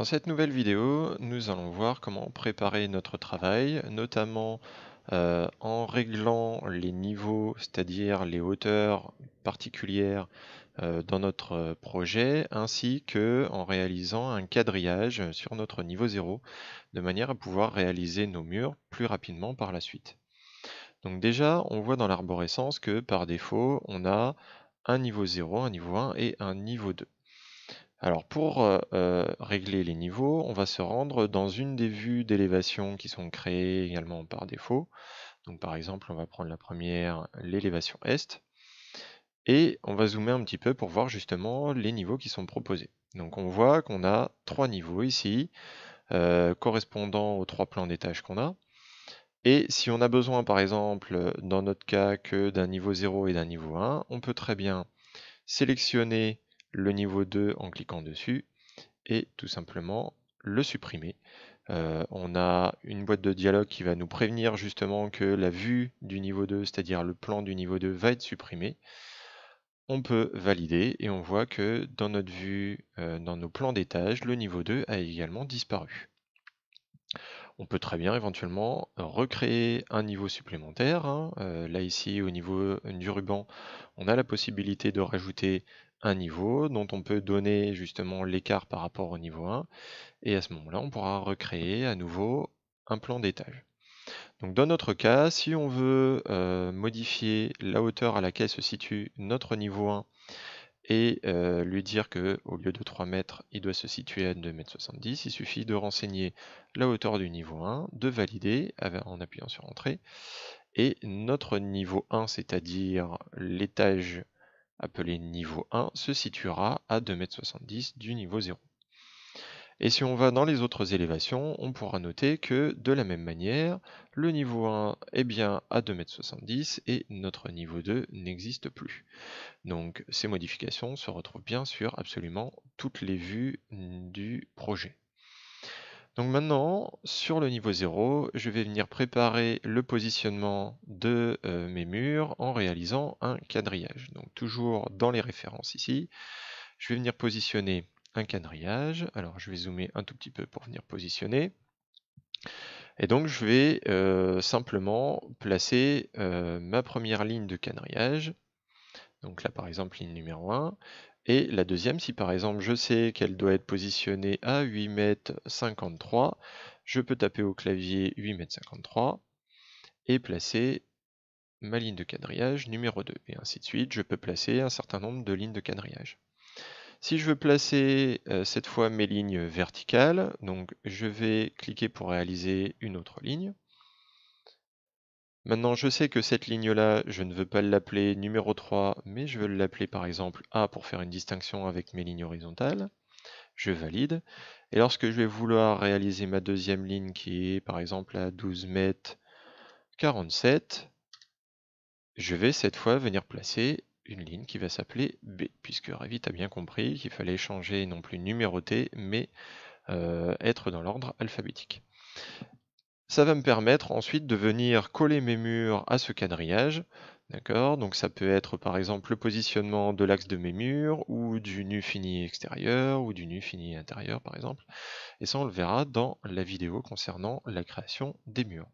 Dans cette nouvelle vidéo, nous allons voir comment préparer notre travail, notamment en réglant les niveaux, c'est-à-dire les hauteurs particulières dans notre projet, ainsi que en réalisant un quadrillage sur notre niveau 0, de manière à pouvoir réaliser nos murs plus rapidement par la suite. Donc déjà, on voit dans l'arborescence que par défaut, on a un niveau 0, un niveau 1 et un niveau 2. Alors pour régler les niveaux, on va se rendre dans une des vues d'élévation qui sont créées également par défaut. Donc par exemple, on va prendre la première, l'élévation Est, et on va zoomer un petit peu pour voir justement les niveaux qui sont proposés. Donc on voit qu'on a 3 niveaux ici, correspondant aux 3 plans d'étage qu'on a. Et si on a besoin par exemple, dans notre cas, que d'un niveau 0 et d'un niveau 1, on peut très bien sélectionner le niveau 2 en cliquant dessus, et tout simplement le supprimer. On a une boîte de dialogue qui va nous prévenir justement que la vue du niveau 2, c'est-à-dire le plan du niveau 2, va être supprimé. On peut valider et on voit que dans notre vue, dans nos plans d'étage, le niveau 2 a également disparu. On peut très bien éventuellement recréer un niveau supplémentaire, hein. Là ici au niveau du ruban, on a la possibilité de rajouter un niveau dont on peut donner justement l'écart par rapport au niveau 1, et à ce moment-là on pourra recréer à nouveau un plan d'étage. Donc dans notre cas, si on veut modifier la hauteur à laquelle se situe notre niveau 1 et lui dire qu'au lieu de 3 mètres, il doit se situer à 2,70 m, il suffit de renseigner la hauteur du niveau 1, de valider en appuyant sur Entrée, et notre niveau 1, c'est-à-dire l'étage appelé niveau 1, se situera à 2,70 m du niveau 0. Et si on va dans les autres élévations, on pourra noter que de la même manière, le niveau 1 est bien à 2,70 m et notre niveau 2 n'existe plus. Donc ces modifications se retrouvent bien sur absolument toutes les vues du projet. Donc maintenant, sur le niveau 0, je vais venir préparer le positionnement de mes murs en réalisant un quadrillage. Donc toujours dans les références ici, je vais venir positionner un quadrillage. Alors je vais zoomer un tout petit peu pour venir positionner. Et donc je vais simplement placer ma première ligne de quadrillage. Donc là par exemple ligne numéro 1. Et la deuxième, si par exemple je sais qu'elle doit être positionnée à 8,53 m, je peux taper au clavier 8,53 m et placer ma ligne de quadrillage numéro 2. Et ainsi de suite, je peux placer un certain nombre de lignes de quadrillage. Si je veux placer cette fois mes lignes verticales, donc je vais cliquer pour réaliser une autre ligne. Maintenant, je sais que cette ligne-là, je ne veux pas l'appeler numéro 3, mais je veux l'appeler par exemple A pour faire une distinction avec mes lignes horizontales. Je valide. Et lorsque je vais vouloir réaliser ma deuxième ligne qui est par exemple à 12,47 m, je vais cette fois venir placer une ligne qui va s'appeler B, puisque Revit a bien compris qu'il fallait changer non plus numéroter, mais être dans l'ordre alphabétique. Ça va me permettre ensuite de venir coller mes murs à ce quadrillage. D'accord, donc ça peut être par exemple le positionnement de l'axe de mes murs, ou du nu fini extérieur, ou du nu fini intérieur par exemple. Et ça on le verra dans la vidéo concernant la création des murs.